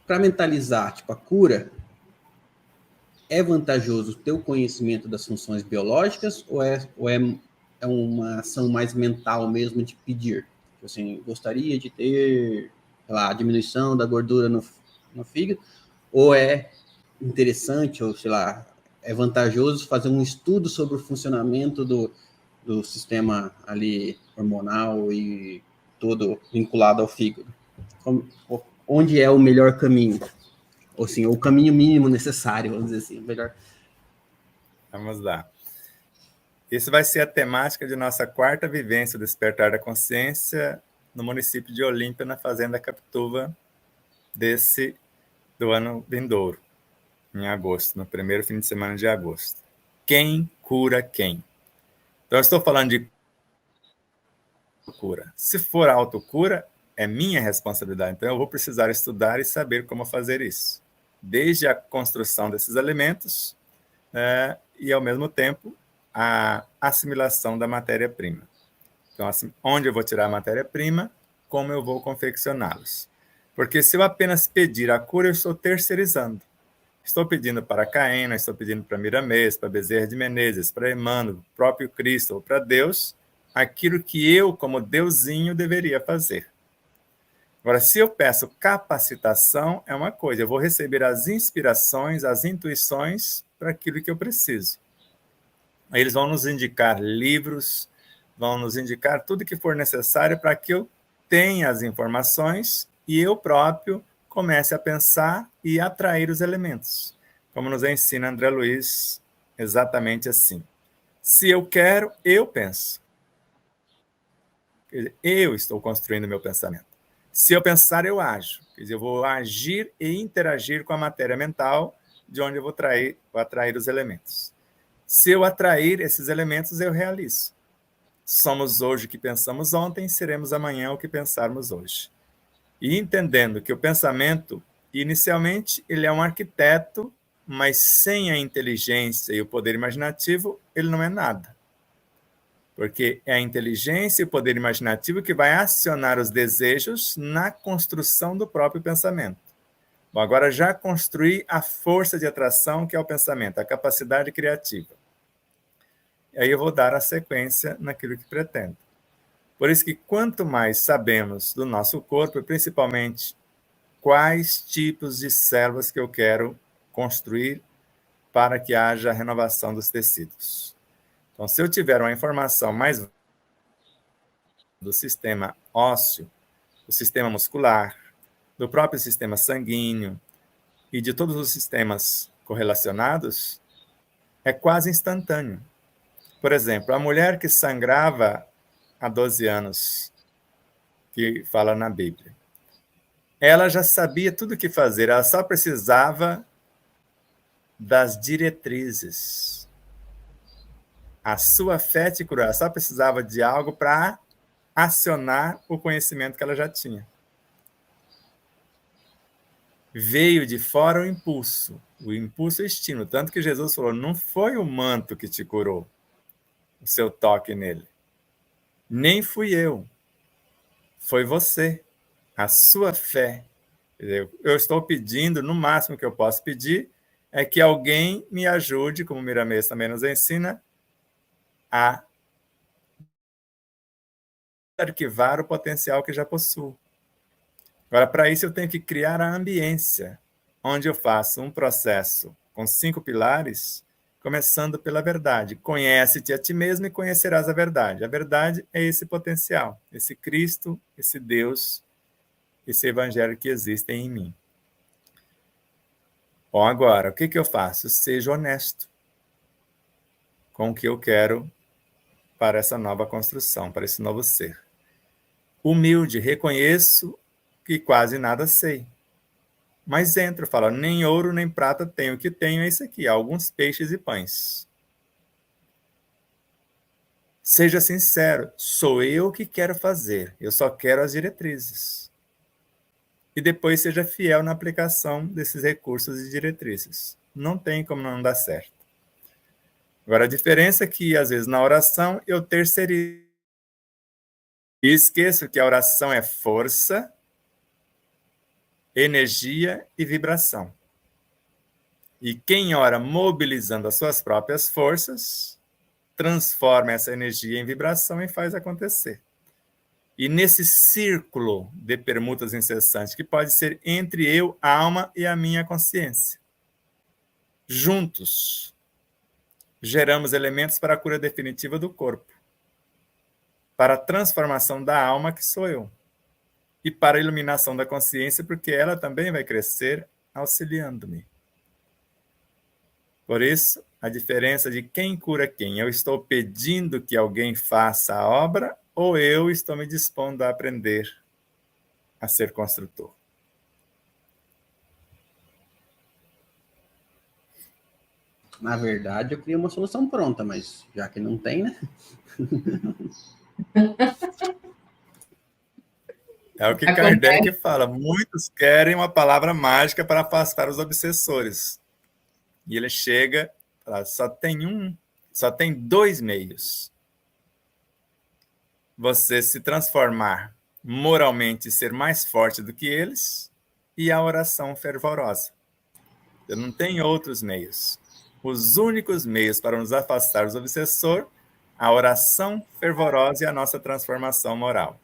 Para mentalizar, tipo, a cura, é vantajoso ter o conhecimento das funções biológicas ou é uma ação mais mental mesmo de pedir? Tipo assim, gostaria de ter, sei lá, a diminuição da gordura no fígado, ou é interessante, ou sei lá, é vantajoso fazer um estudo sobre o funcionamento do sistema ali hormonal e todo vinculado ao fígado? Onde é o melhor caminho? Ou assim, o caminho mínimo necessário, vamos dizer assim, melhor. Vamos lá. Essa vai ser a temática de nossa quarta vivência do Despertar da Consciência no município de Olímpia, na Fazenda Capituba, do ano vindouro, em agosto, no primeiro fim de semana de agosto. Quem cura quem? Então, eu estou falando de cura. Se for autocura, é minha responsabilidade. Então, eu vou precisar estudar e saber como fazer isso. Desde a construção desses elementos e, ao mesmo tempo, a assimilação da matéria-prima. Então, assim, onde eu vou tirar a matéria-prima, como eu vou confeccioná-los. Porque se eu apenas pedir a cura, eu estou terceirizando. Estou pedindo para Caena, estou pedindo para Miramês, para Bezerra de Menezes, para Emmanuel, o próprio Cristo, ou para Deus, aquilo que eu, como Deusinho, deveria fazer. Agora, se eu peço capacitação, é uma coisa, eu vou receber as inspirações, as intuições para aquilo que eu preciso. Aí eles vão nos indicar livros, vão nos indicar tudo que for necessário para que eu tenha as informações e eu próprio comece a pensar e atrair os elementos. Como nos ensina André Luiz, exatamente assim. Se eu quero, eu penso. Quer dizer, eu estou construindo meu pensamento. Se eu pensar, eu ajo. Quer dizer, eu vou agir e interagir com a matéria mental, de onde eu vou atrair os elementos. Se eu atrair esses elementos, eu realizo. Somos hoje o que pensamos ontem, seremos amanhã o que pensarmos hoje. E entendendo que o pensamento, inicialmente, ele é um arquiteto, mas sem a inteligência e o poder imaginativo, ele não é nada. Porque é a inteligência e o poder imaginativo que vai acionar os desejos na construção do próprio pensamento. Bom, agora já construí a força de atração, que é o pensamento, a capacidade criativa. E aí eu vou dar a sequência naquilo que pretendo. Por isso que quanto mais sabemos do nosso corpo, e principalmente quais tipos de células que eu quero construir para que haja renovação dos tecidos. Então, se eu tiver uma informação mais do sistema ósseo, do sistema muscular, do próprio sistema sanguíneo e de todos os sistemas correlacionados, é quase instantâneo. Por exemplo, a mulher que sangrava há 12 anos, que fala na Bíblia, ela já sabia tudo o que fazer, ela só precisava das diretrizes. A sua fé te curou, ela só precisava de algo para acionar o conhecimento que ela já tinha. Veio de fora o impulso estímulo, tanto que Jesus falou, não foi o manto que te curou, o seu toque nele, nem fui eu, foi você, a sua fé. Eu estou pedindo, no máximo que eu posso pedir, é que alguém me ajude, como o Miramês também nos ensina, a arquivar o potencial que já possuo. Agora, para isso, eu tenho que criar a ambiência, onde eu faço um processo com 5 pilares, começando pela verdade. Conhece-te a ti mesmo e conhecerás a verdade. A verdade é esse potencial, esse Cristo, esse Deus, esse Evangelho que existe em mim. Bom, agora, o que eu faço? Seja honesto com o que eu quero para essa nova construção, para esse novo ser. Humilde, reconheço que quase nada sei. Mas entro, falo, nem ouro nem prata tenho, o que tenho é isso aqui, alguns peixes e pães. Seja sincero, sou eu que quero fazer, eu só quero as diretrizes. E depois seja fiel na aplicação desses recursos e diretrizes. Não tem como não dar certo. Agora, a diferença é que, às vezes, na oração, eu terceirizo. E esqueço que a oração é força, energia e vibração. E quem ora mobilizando as suas próprias forças, transforma essa energia em vibração e faz acontecer. E nesse círculo de permutas incessantes, que pode ser entre eu, a alma e a minha consciência, juntos, geramos elementos para a cura definitiva do corpo, para a transformação da alma, que sou eu, e para a iluminação da consciência, porque ela também vai crescer auxiliando-me. Por isso, a diferença de quem cura quem. Eu estou pedindo que alguém faça a obra ou eu estou me dispondo a aprender a ser construtor? Na verdade, eu queria uma solução pronta, mas já que não tem, né? É o que Kardec fala. Muitos querem uma palavra mágica para afastar os obsessores. E ele chega e fala, só tem 2 meios. Você se transformar moralmente e ser mais forte do que eles, e a oração fervorosa. Você não tem outros meios. Os únicos meios para nos afastar dos obsessores, a oração fervorosa e a nossa transformação moral.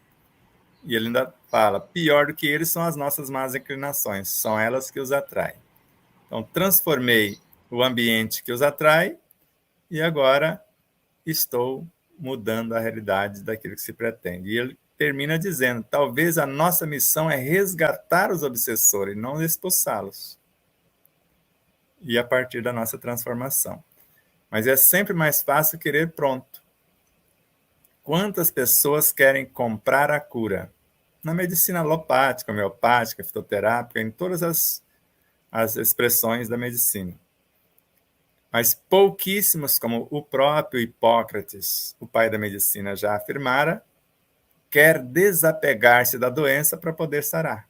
E ele ainda fala, pior do que eles são as nossas más inclinações, são elas que os atraem. Então, transformei o ambiente que os atrai e agora estou mudando a realidade daquilo que se pretende. E ele termina dizendo, talvez a nossa missão é resgatar os obsessores, não expulsá-los. E a partir da nossa transformação. Mas é sempre mais fácil querer pronto. Quantas pessoas querem comprar a cura? Na medicina alopática, homeopática, fitoterápica, em todas as expressões da medicina. Mas pouquíssimos, como o próprio Hipócrates, o pai da medicina, já afirmara, quer desapegar-se da doença para poder sarar.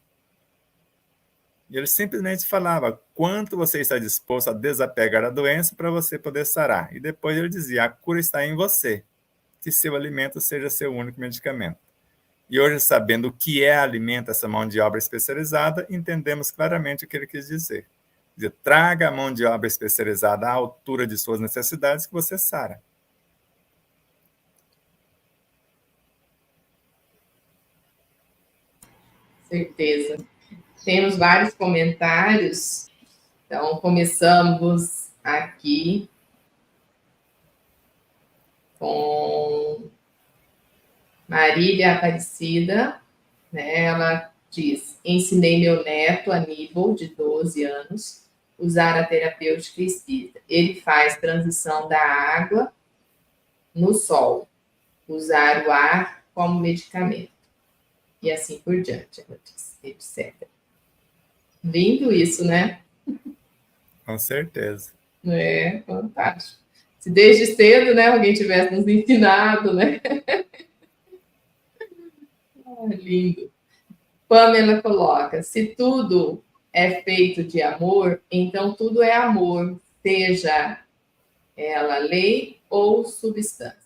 E ele simplesmente falava, quanto você está disposto a desapegar da doença para você poder sarar? E depois ele dizia, a cura está em você, que seu alimento seja seu único medicamento. E hoje, sabendo o que alimenta essa mão de obra especializada, entendemos claramente o que ele quis dizer. Traga a mão de obra especializada à altura de suas necessidades que você sara. Certeza. Temos vários comentários. Então, começamos aqui com Marília Aparecida, né? Ela diz: ensinei meu neto, Aníbal, de 12 anos, usar a terapêutica espírita. Ele faz transição da água no sol, usar o ar como medicamento, e assim por diante, ela diz, etc. Lindo isso, né? Com certeza. É fantástico. Se desde cedo, né, alguém tivesse nos ensinado, né? Lindo. Pamela coloca: se tudo é feito de amor, então tudo é amor, seja ela lei ou substância.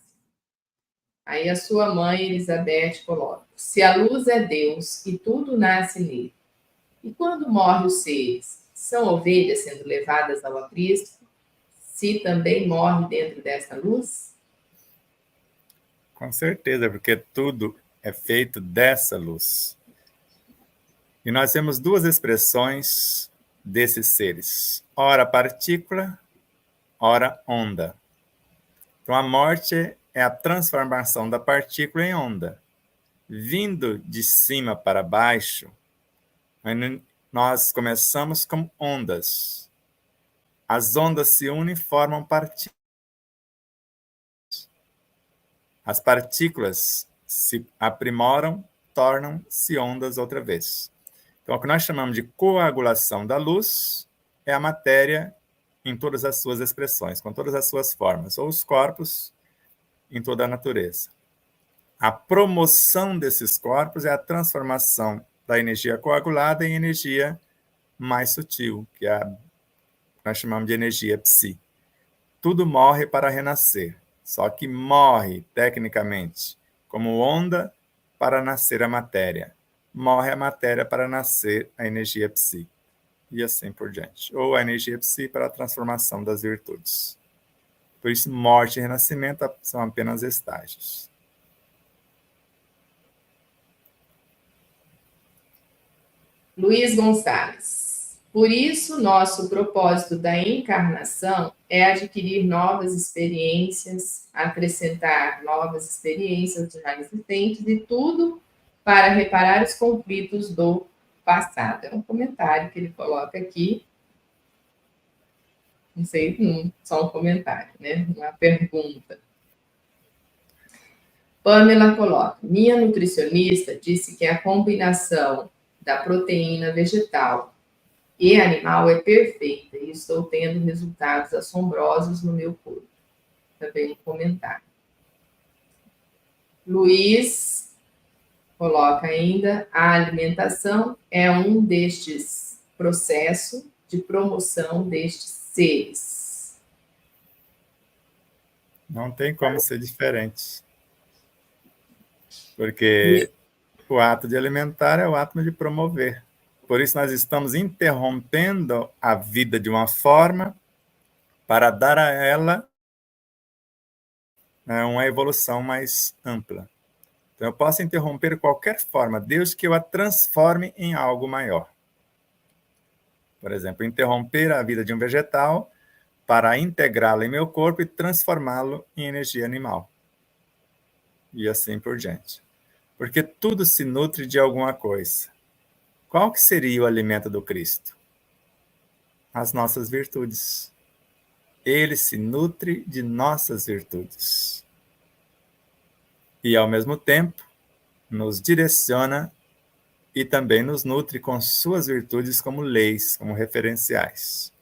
Aí a sua mãe, Elizabeth, coloca: se a luz é Deus e tudo nasce nele, e quando morrem os seres, são ovelhas sendo levadas ao aprisco, se também morre dentro dessa luz? Com certeza, porque tudo é feito dessa luz. E nós temos duas expressões desses seres: ora partícula, ora onda. Então, a morte é a transformação da partícula em onda. Vindo de cima para baixo, nós começamos com ondas. As ondas se unem e formam partículas. As partículas se aprimoram, tornam-se ondas outra vez. Então, o que nós chamamos de coagulação da luz é a matéria em todas as suas expressões, com todas as suas formas, ou os corpos em toda a natureza. A promoção desses corpos é a transformação da energia coagulada em energia mais sutil, que é a que nós chamamos de energia psi. Tudo morre para renascer, só que morre, tecnicamente, como onda para nascer a matéria. Morre a matéria para nascer a energia psi. E assim por diante. Ou a energia psi para a transformação das virtudes. Por isso, morte e renascimento são apenas estágios. Luiz Gonçalves: por isso, nosso propósito da encarnação é adquirir novas experiências, acrescentar novas experiências já existentes e tudo para reparar os conflitos do passado. É um comentário que ele coloca aqui. Não sei, só um comentário, né? Uma pergunta. Pamela coloca: minha nutricionista disse que a combinação da proteína vegetal e animal é perfeita e estou tendo resultados assombrosos no meu corpo. Também um comentário. Luiz coloca ainda: a alimentação é um destes processos de promoção destes seres. Não tem como ser diferente. Porque o ato de alimentar é o ato de promover. Por isso, nós estamos interrompendo a vida de uma forma para dar a ela uma evolução mais ampla. Então, eu posso interromper qualquer forma, desde que eu a transforme em algo maior. Por exemplo, interromper a vida de um vegetal para integrá-lo em meu corpo e transformá-lo em energia animal. E assim por diante. Porque tudo se nutre de alguma coisa. Qual que seria o alimento do Cristo? As nossas virtudes. Ele se nutre de nossas virtudes. E, ao mesmo tempo, nos direciona e também nos nutre com suas virtudes como leis, como referenciais.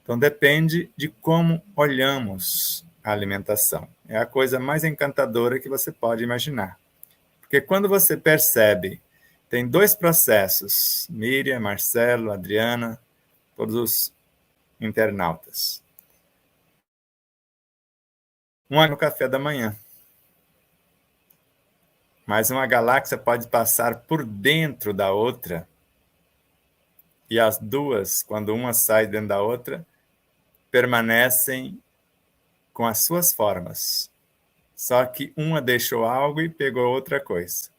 Então, depende de como olhamos a alimentação. É a coisa mais encantadora que você pode imaginar. Porque quando você percebe, tem dois processos, Miriam, Marcelo, Adriana, todos os internautas. Um é no café da manhã. Mas uma galáxia pode passar por dentro da outra, e as duas, quando uma sai dentro da outra, permanecem com as suas formas. Só que uma deixou algo e pegou outra coisa.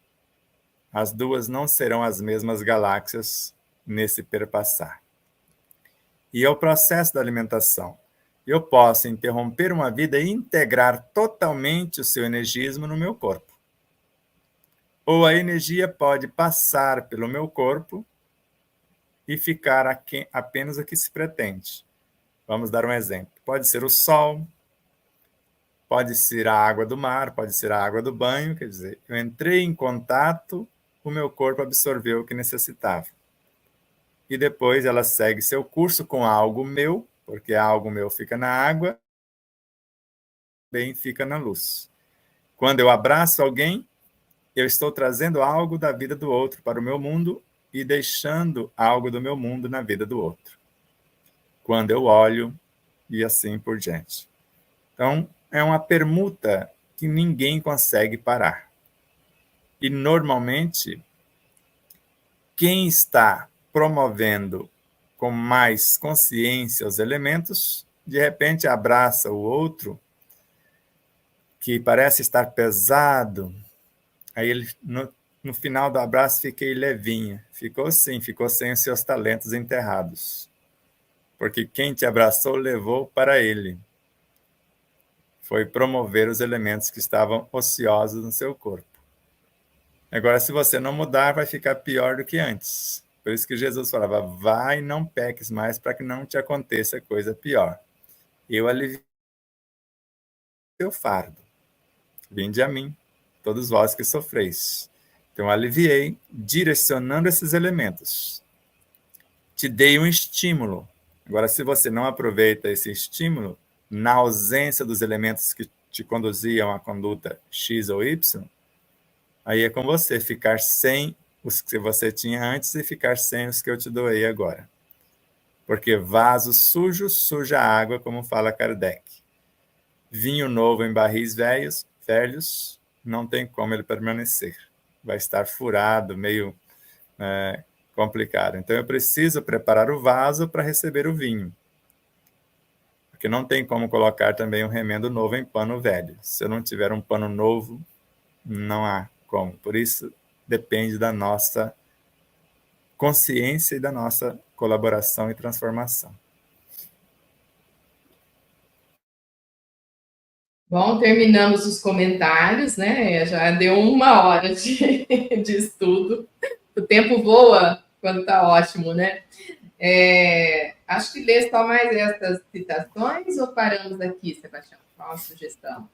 As duas não serão as mesmas galáxias nesse perpassar. E é o processo da alimentação. Eu posso interromper uma vida e integrar totalmente o seu energismo no meu corpo. Ou a energia pode passar pelo meu corpo e ficar apenas o que se pretende. Vamos dar um exemplo. Pode ser o sol, pode ser a água do mar, pode ser a água do banho, quer dizer, eu entrei em contato, o meu corpo absorveu o que necessitava. E depois ela segue seu curso com algo meu, porque algo meu fica na água, bem fica na luz. Quando eu abraço alguém, eu estou trazendo algo da vida do outro para o meu mundo e deixando algo do meu mundo na vida do outro. Quando eu olho, e assim por diante. Então, é uma permuta que ninguém consegue parar. E, normalmente, quem está promovendo com mais consciência os elementos, de repente abraça o outro, que parece estar pesado, aí ele, no final do abraço, fiquei levinha. Ficou sem os seus talentos enterrados. Porque quem te abraçou levou para ele. Foi promover os elementos que estavam ociosos no seu corpo. Agora, se você não mudar, vai ficar pior do que antes. Por isso que Jesus falava, vai e não peques mais para que não te aconteça coisa pior. Eu aliviei o teu fardo. Vinde a mim, todos vós que sofreis. Então, aliviei, direcionando esses elementos. Te dei um estímulo. Agora, se você não aproveita esse estímulo, na ausência dos elementos que te conduziam à conduta X ou Y, aí é com você ficar sem os que você tinha antes e ficar sem os que eu te doei agora. Porque vaso sujo suja a água, como fala Kardec. Vinho novo em barris velhos, não tem como ele permanecer. Vai estar furado, meio complicado. Então, eu preciso preparar o vaso para receber o vinho. Porque não tem como colocar também um remendo novo em pano velho. Se eu não tiver um pano novo, não há como. Por isso, depende da nossa consciência e da nossa colaboração e transformação. Bom, terminamos os comentários, né? Já deu 1 hora de estudo. O tempo voa quando está ótimo, né? Acho que lê só mais essas citações ou paramos aqui, Sebastião? Qual a sugestão?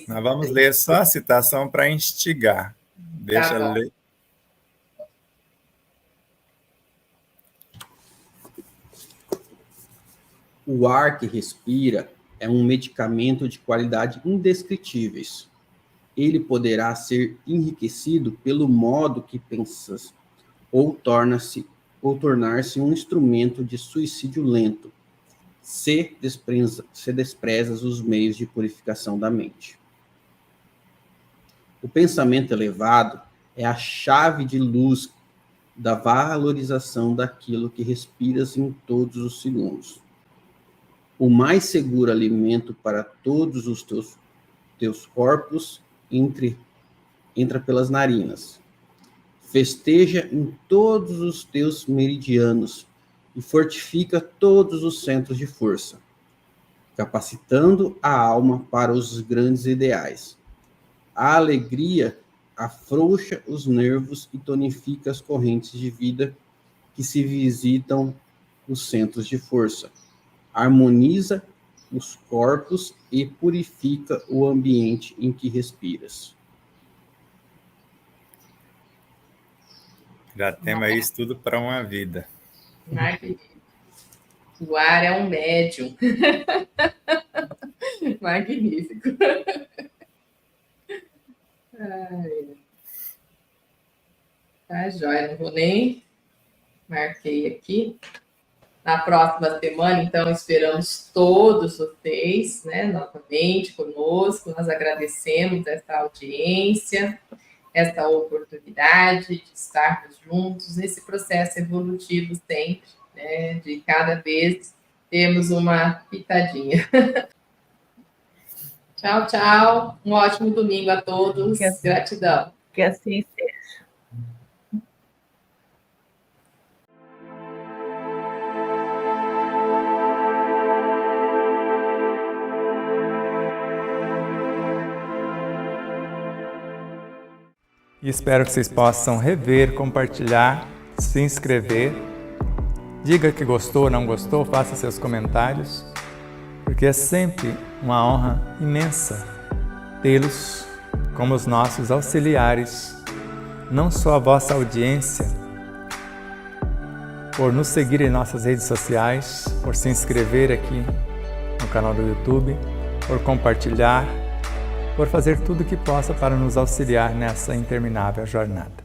Nós vamos ler só a citação para instigar. Deixa eu ler. O ar que respira é um medicamento de qualidade indescritíveis. Ele poderá ser enriquecido pelo modo que pensas, ou tornar-se um instrumento de suicídio lento, se desprezas os meios de purificação da mente. O pensamento elevado é a chave de luz da valorização daquilo que respiras em todos os segundos. O mais seguro alimento para todos os teus corpos entra pelas narinas. Festeja em todos os teus meridianos e fortifica todos os centros de força, capacitando a alma para os grandes ideais. A alegria afrouxa os nervos e tonifica as correntes de vida que se visitam os centros de força. Harmoniza os corpos e purifica o ambiente em que respiras. Já temos aí estudo para uma vida. Magnífico. O ar é um médium. Magnífico. Tá, joia. Não vou nem... Marquei aqui. Na próxima semana, então, esperamos todos vocês, né, novamente conosco. Nós agradecemos essa audiência essa oportunidade de estarmos juntos nesse processo evolutivo sempre, né? De cada vez termos uma pitadinha. Tchau, tchau. Um ótimo domingo a todos. Gratidão. Que assim seja. E espero que vocês possam rever, compartilhar, se inscrever. Diga que gostou ou não gostou, faça seus comentários, porque é sempre uma honra imensa tê-los como os nossos auxiliares, não só a vossa audiência, por nos seguir em nossas redes sociais, por se inscrever aqui no canal do YouTube, por compartilhar, por fazer tudo o que possa para nos auxiliar nessa interminável jornada.